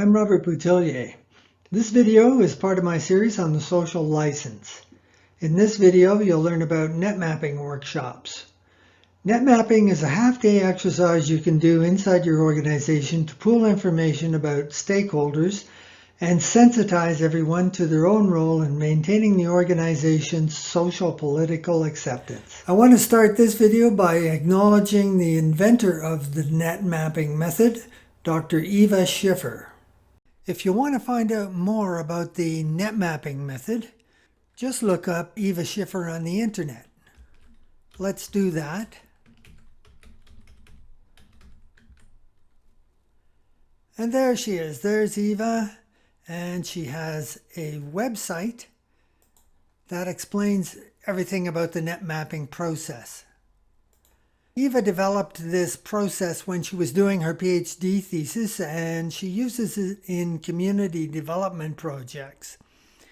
I'm Robert Boutillier. This video is part of my series on the social license. In this video, you'll learn about net mapping workshops. Net mapping is a half-day exercise you can do inside your organization to pool information about stakeholders and sensitize everyone to their own role in maintaining the organization's socio-political acceptance. I want to start this video by acknowledging the inventor of the net mapping method, Dr. Eva Schiffer. If you want to find out more about the net mapping method, just look up Eva Schiffer on the internet. Let's do that. And there she is. There's Eva. And she has a website that explains everything about the net mapping process. Eva developed this process when she was doing her PhD thesis, and she uses it in community development projects.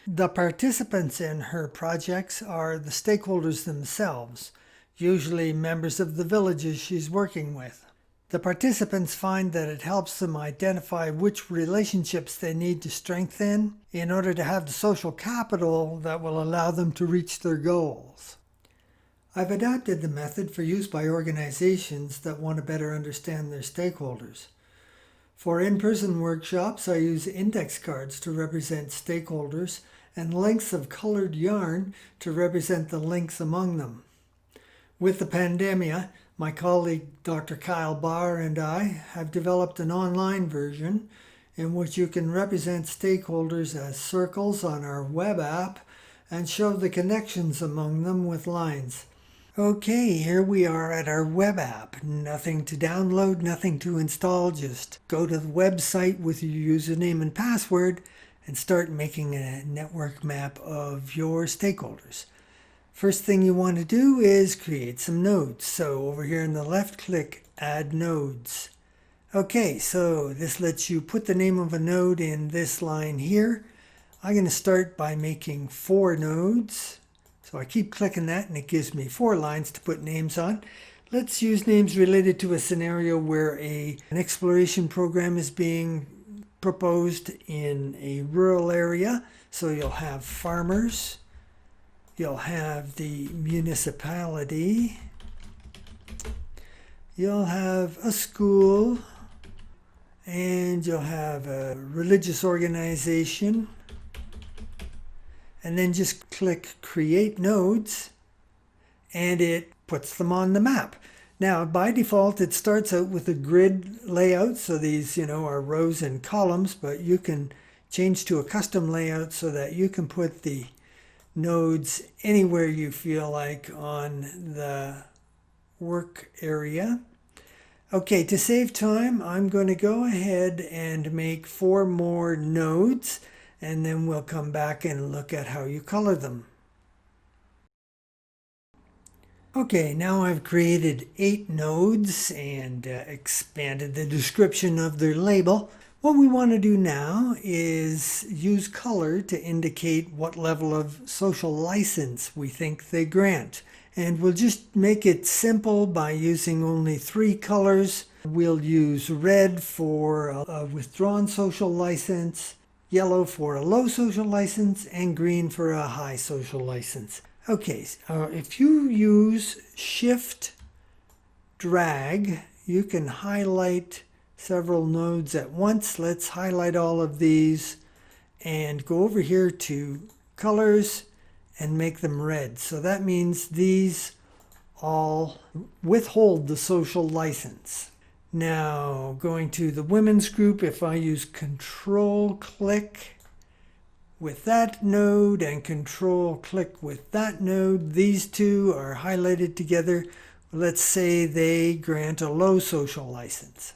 The participants in her projects are the stakeholders themselves, usually members of the villages she's working with. The participants find that it helps them identify which relationships they need to strengthen in order to have the social capital that will allow them to reach their goals. I've adapted the method for use by organizations that want to better understand their stakeholders. For in-person workshops, I use index cards to represent stakeholders and lengths of colored yarn to represent the links among them. With the pandemia, my colleague Dr. Kyle Barr and I have developed an online version in which you can represent stakeholders as circles on our web app and show the connections among them with lines. Okay, here we are at our web app. Nothing to download, nothing to install. Just go to the website with your username and password and start making a network map of your stakeholders. First thing you want to do is create some nodes. So over here on the left, click Add Nodes. Okay, so this lets you put the name of a node in this line here. I'm going to start by making 4 nodes. So I keep clicking that and it gives me 4 lines to put names on. Let's use names related to a scenario where an exploration program is being proposed in a rural area. So you'll have farmers. You'll have the municipality, you'll have a school, and you'll have a religious organization. And then just click Create Nodes, and it puts them on the map. Now, by default, it starts out with a grid layout, so these, are rows and columns, but you can change to a custom layout so that you can put the nodes anywhere you feel like on the work area. Okay, to save time, I'm going to go ahead and make 4 more nodes, and then we'll come back and look at how you color them. Okay, now I've created 8 nodes and expanded the description of their label. What we want to do now is use color to indicate what level of social license we think they grant. And we'll just make it simple by using only 3 colors. We'll use red for a withdrawn social license, yellow for a low social license, and green for a high social license. Okay, if you use Shift Drag, you can highlight several nodes at once. Let's highlight all of these and go over here to colors and make them red. So that means these all withhold the social license. Now going to the women's group, if I use Control click with that node and Control click with that node, these two are highlighted together. Let's say they grant a low social license.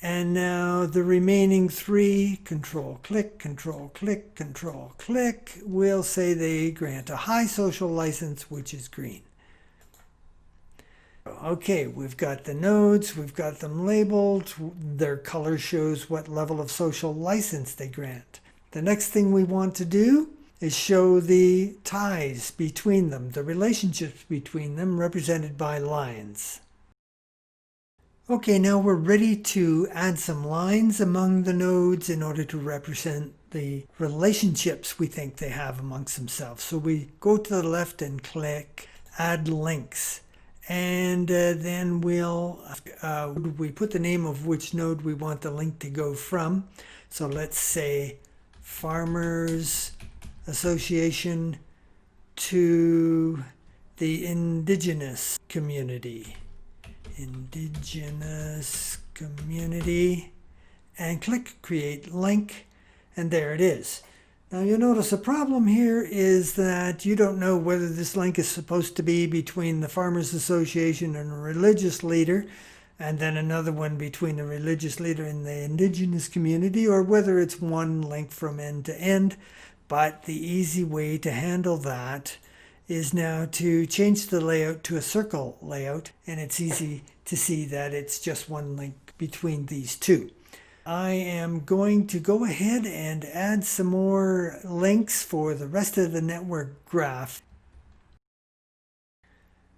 And now the remaining 3, Control click, Control click, Control click, will say they grant a high social license, which is green. Okay, we've got the nodes, we've got them labeled, their color shows what level of social license they grant. The next thing we want to do is show the ties between them, the relationships between them represented by lines. Okay, now we're ready to add some lines among the nodes in order to represent the relationships we think they have amongst themselves. So we go to the left and click Add Links. And then we put the name of which node we want the link to go from. So let's say Farmers Association to the indigenous community. Indigenous community, and click Create Link, and there it is. Now you'll notice a problem here is that you don't know whether this link is supposed to be between the Farmers Association and a religious leader, and then another one between the religious leader and the indigenous community, or whether it's one link from end to end. But the easy way to handle that is now to change the layout to a circle layout, and it's easy to see that it's just one link between these two. I am going to go ahead and add some more links for the rest of the network graph.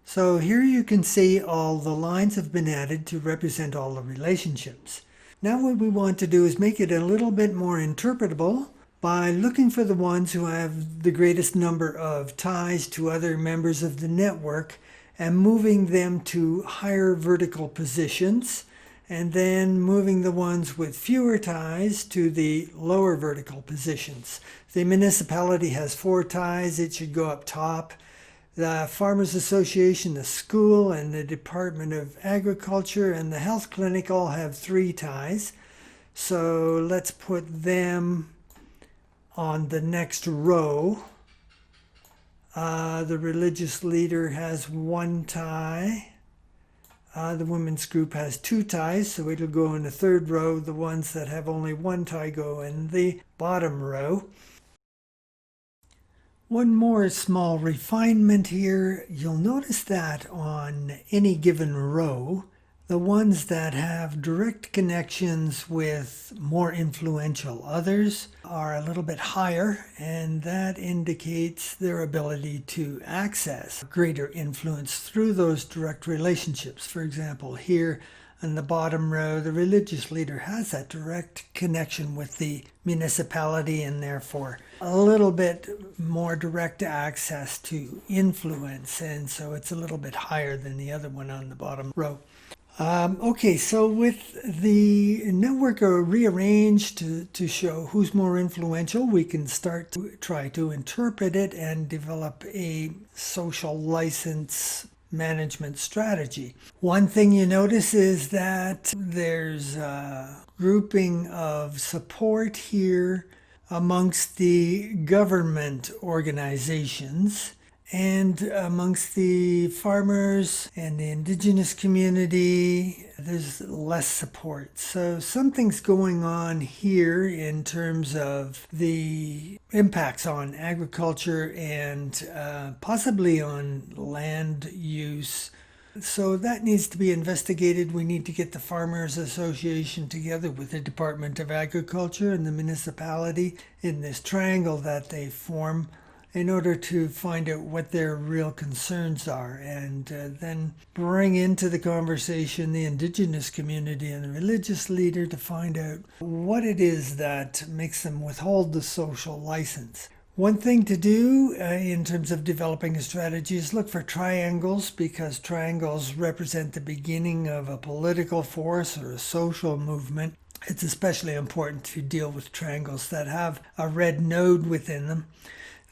So here you can see all the lines have been added to represent all the relationships. Now what we want to do is make it a little bit more interpretable by looking for the ones who have the greatest number of ties to other members of the network and moving them to higher vertical positions, and then moving the ones with fewer ties to the lower vertical positions. The municipality has 4 ties, it should go up top. The Farmers Association, the school, and the Department of Agriculture and the health clinic all have 3 ties. So let's put them on the next row. The religious leader has 1 tie. The women's group has 2 ties, so it'll go in the 3rd row. The ones that have only 1 tie go in the bottom row. One more small refinement here. You'll notice that on any given row, the ones that have direct connections with more influential others are a little bit higher, and that indicates their ability to access greater influence through those direct relationships. For example, here in the bottom row, the religious leader has that direct connection with the municipality and therefore a little bit more direct access to influence, and so it's a little bit higher than the other one on the bottom row. Okay, so with the network rearranged to show who's more influential, we can start to try to interpret it and develop a social license management strategy. One thing you notice is that there's a grouping of support here amongst the government organizations, and amongst the farmers and the indigenous community, there's less support. So something's going on here in terms of the impacts on agriculture and possibly on land use. So that needs to be investigated. We need to get the Farmers Association together with the Department of Agriculture and the municipality in this triangle that they form, in order to find out what their real concerns are, and then bring into the conversation the indigenous community and the religious leader to find out what it is that makes them withhold the social license. One thing to do in terms of developing a strategy is look for triangles, because triangles represent the beginning of a political force or a social movement. It's especially important to deal with triangles that have a red node within them.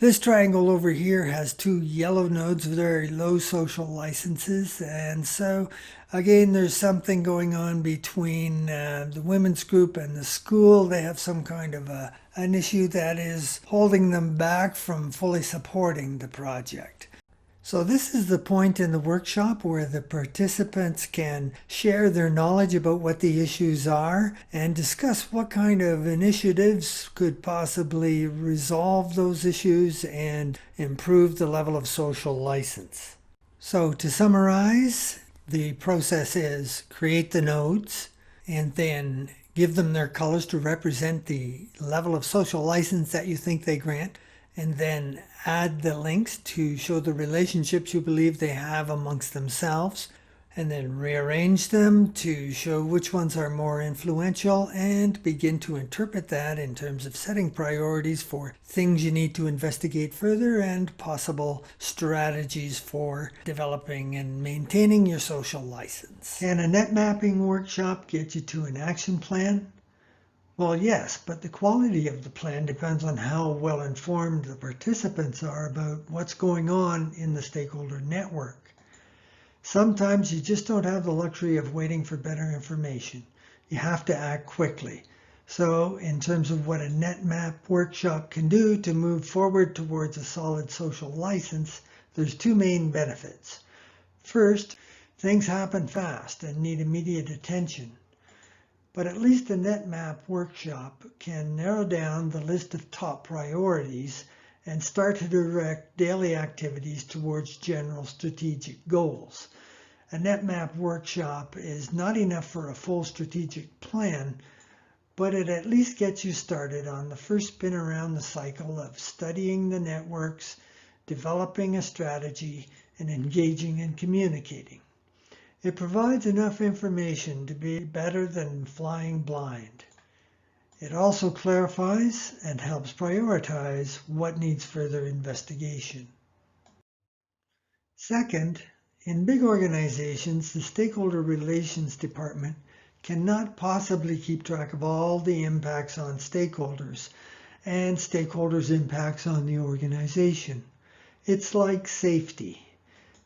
This triangle over here has 2 yellow nodes with very low social licenses, and so again there's something going on between the women's group and the school. They have some kind of an issue that is holding them back from fully supporting the project. So this is the point in the workshop where the participants can share their knowledge about what the issues are and discuss what kind of initiatives could possibly resolve those issues and improve the level of social license. So to summarize, the process is create the nodes and then give them their colors to represent the level of social license that you think they grant, and then add the links to show the relationships you believe they have amongst themselves, and then rearrange them to show which ones are more influential and begin to interpret that in terms of setting priorities for things you need to investigate further and possible strategies for developing and maintaining your social license. Can a net mapping workshop get you to an action plan? Well, yes, but the quality of the plan depends on how well informed the participants are about what's going on in the stakeholder network. Sometimes you just don't have the luxury of waiting for better information. You have to act quickly. So, in terms of what a net map workshop can do to move forward towards a solid social license, there's two main benefits. First, things happen fast and need immediate attention. But at least a net map workshop can narrow down the list of top priorities and start to direct daily activities towards general strategic goals. A net map workshop is not enough for a full strategic plan, but it at least gets you started on the first spin around the cycle of studying the networks, developing a strategy, and engaging and communicating. It provides enough information to be better than flying blind. It also clarifies and helps prioritize what needs further investigation. Second, in big organizations, the stakeholder relations department cannot possibly keep track of all the impacts on stakeholders and stakeholders' impacts on the organization. It's like safety.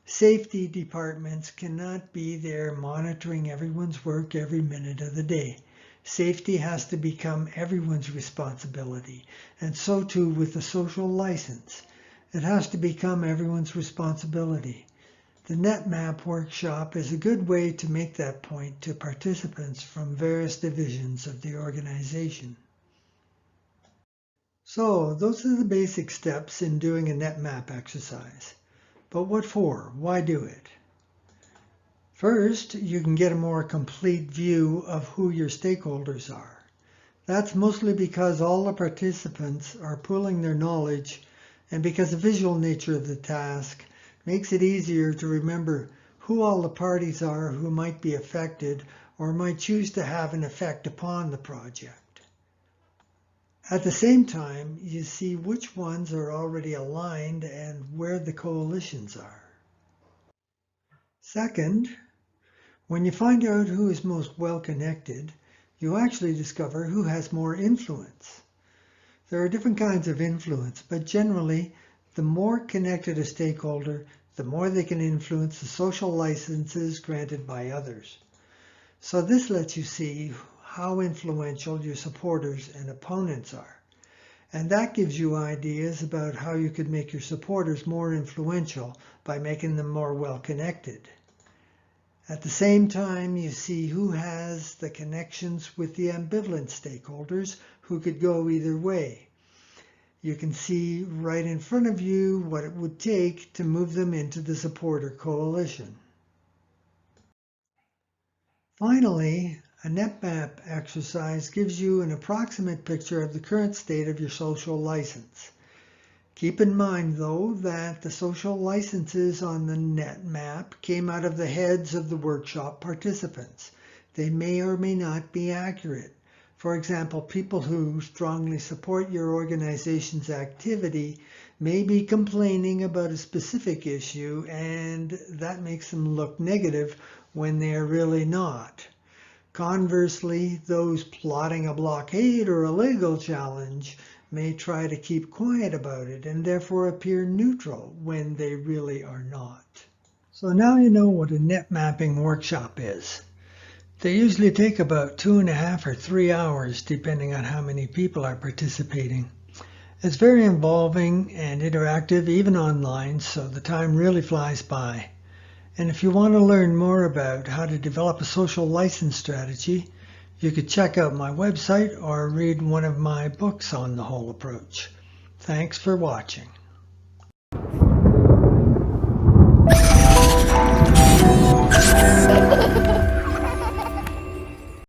Safety departments cannot be there monitoring everyone's work every minute of the day. Safety has to become everyone's responsibility, and so too with the social license. It has to become everyone's responsibility. The NetMap workshop is a good way to make that point to participants from various divisions of the organization. So, those are the basic steps in doing a NetMap exercise. But what for? Why do it? First, you can get a more complete view of who your stakeholders are. That's mostly because all the participants are pooling their knowledge, and because the visual nature of the task makes it easier to remember who all the parties are who might be affected or might choose to have an effect upon the project. At the same time, you see which ones are already aligned and where the coalitions are. Second, when you find out who is most well-connected, you actually discover who has more influence. There are different kinds of influence, but generally, the more connected a stakeholder, the more they can influence the social licenses granted by others. So this lets you see how influential your supporters and opponents are. And that gives you ideas about how you could make your supporters more influential by making them more well-connected. At the same time, you see who has the connections with the ambivalent stakeholders who could go either way. You can see right in front of you what it would take to move them into the supporter coalition. Finally, a NetMap exercise gives you an approximate picture of the current state of your social license. Keep in mind, though, that the social licenses on the NetMap came out of the heads of the workshop participants. They may or may not be accurate. For example, people who strongly support your organization's activity may be complaining about a specific issue, and that makes them look negative when they're really not. Conversely, those plotting a blockade or a legal challenge may try to keep quiet about it and therefore appear neutral when they really are not. So now you know what a net mapping workshop is. They usually take about 2.5 or 3 hours depending on how many people are participating. It's very involving and interactive even online, so the time really flies by. And if you want to learn more about how to develop a social license strategy, you could check out my website or read one of my books on the whole approach. Thanks for watching.